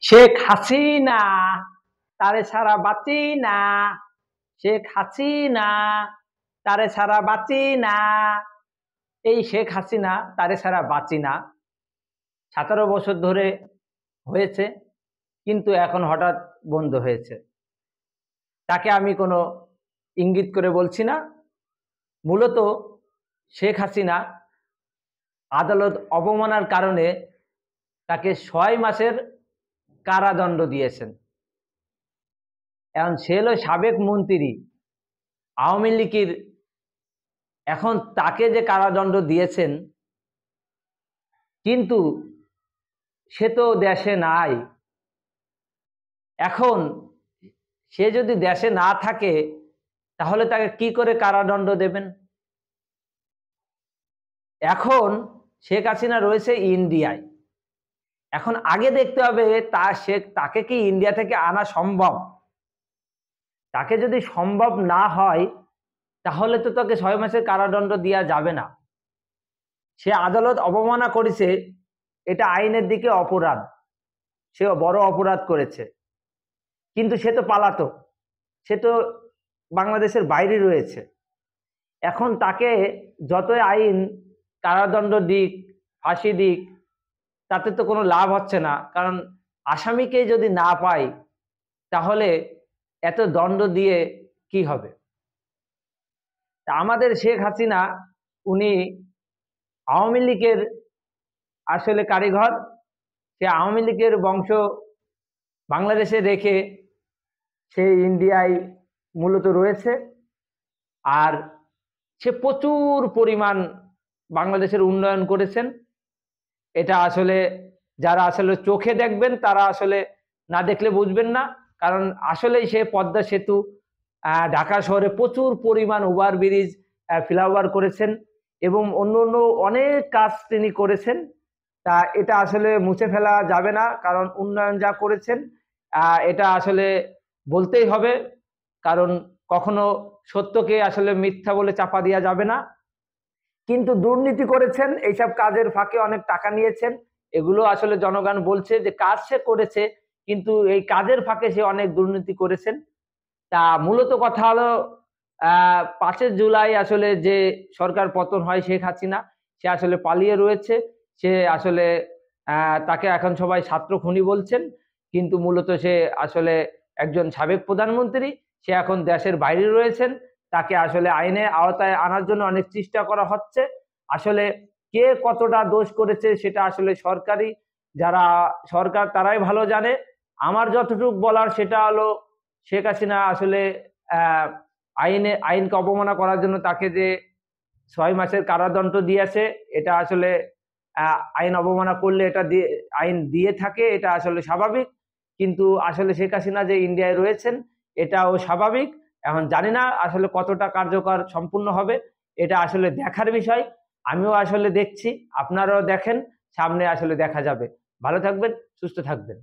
শেখ হাসিনা তারে ছাড়া বাঁচি না, শেখ হাসিনা তারে ছাড়া বাঁচি না। এই শেখ হাসিনা তারে ছাড়া বাঁচি না 17 বছর ধরে হয়েছে, কিন্তু এখন হঠাৎ বন্ধ হয়েছে। তাকে আমি কোনো ইঙ্গিত করে বলছি না। মূলত শেখ হাসিনা আদালত অবমাননার কারণে তাকে 6 মাসের কারাদণ্ড দিয়েছেন। এখন সে হলো সাবেক মন্ত্রী আওয়ামী লীগের। এখন তাকে যে কারাদণ্ড দিয়েছেন, কিন্তু সে তো দেশে নাই। এখন সে যদি দেশে না থাকে তাহলে তাকে কি করে কারাদণ্ড দেবেন? এখন শেখ হাসিনা রয়েছে ইন্ডিয়ায়। এখন আগে দেখতে হবে তাকে কি ইন্ডিয়া থেকে আনা সম্ভব। তাকে যদি সম্ভব না হয় তাহলে তো তাকে 6 মাসের কারাদণ্ড দেওয়া যাবে না। সে আদালত অবমাননা করেছে, এটা আইনের দিকে অপরাধ, সে বড় অপরাধ করেছে। কিন্তু সে তো পালাতক, সে তো বাংলাদেশের বাইরে রয়েছে। এখন তাকে যতই আইন কারাদণ্ড দিক, ফাঁসি দিক, তাতে তো কোনো লাভ হচ্ছে না। কারণ আসামিকে যদি না পাই তাহলে এত দণ্ড দিয়ে কি হবে? আমাদের শেখ হাসিনা উনি আওয়ামী লীগের আসলে কারিগর। সে আওয়ামী লীগের বংশ বাংলাদেশে রেখে সে ইন্ডিয়ায় মূলত রয়েছে। আর সে প্রচুর পরিমাণ বাংলাদেশের উন্নয়ন করেছেন। এটা আসলে যারা আসলে চোখে দেখবেন তারা আসলে না দেখলে বুঝবেন না। কারণ আসলেই সে পদ্মা সেতু, ঢাকা শহরে প্রচুর পরিমাণ ওভারব্রিজ, ফ্লাইওভার করেছেন এবং অন্য অন্য অনেক কাজ তিনি করেছেন। তা এটা আসলে মুছে ফেলা যাবে না, কারণ উন্নয়ন যা করেছেন এটা আসলে বলতেই হবে। কারণ কখনো সত্যকে আসলে মিথ্যা বলে চাপা দেওয়া যাবে না। কিন্তু দুর্নীতি করেছেন, এইসব কাজের ফাঁকে অনেক টাকা নিয়েছেন, এগুলো আসলে জনগণ বলছে যে কাজ সে করেছে, কিন্তু এই কাজের ফাঁকে সে অনেক দুর্নীতি করেছেন। তা মূলত কথা হলো 5 জুলাই আসলে যে সরকার পতন হয় শেখ হাসিনা, সে আসলে পালিয়ে রয়েছে। সে আসলে তাকে এখন সবাই ছাত্র খুনি বলছেন, কিন্তু মূলত সে আসলে একজন সাবেক প্রধানমন্ত্রী। সে এখন দেশের বাইরে রয়েছেন। তাকে আসলে আইনের আওতায় আনার জন্য অনেক চেষ্টা করা হচ্ছে। আসলে কে কতটা দোষ করেছে সেটা আসলে যারা সরকার তারাই ভালো জানে। আমার যতটুকু বলার সেটা হলো, শেখ হাসিনা আসলে আইনকে অবমাননা করার জন্য তাকে যে 6 মাসের কারাদণ্ড দিয়েছে, এটা আসলে আইন অবমাননা করলে এটা দিয়ে আইন দিয়ে থাকে, এটা আসলে স্বাভাবিক। কিন্তু আসলে শেখ হাসিনা যে ইন্ডিয়ায় রয়েছেন এটাও স্বাভাবিক। এখন জানি না আসলে কতটা কার্যকর সম্পূর্ণ হবে, এটা আসলে দেখার বিষয়। আমিও আসলে দেখছি, আপনারাও দেখেন, সামনে আসলে দেখা যাবে। ভালো থাকবেন, সুস্থ থাকবেন।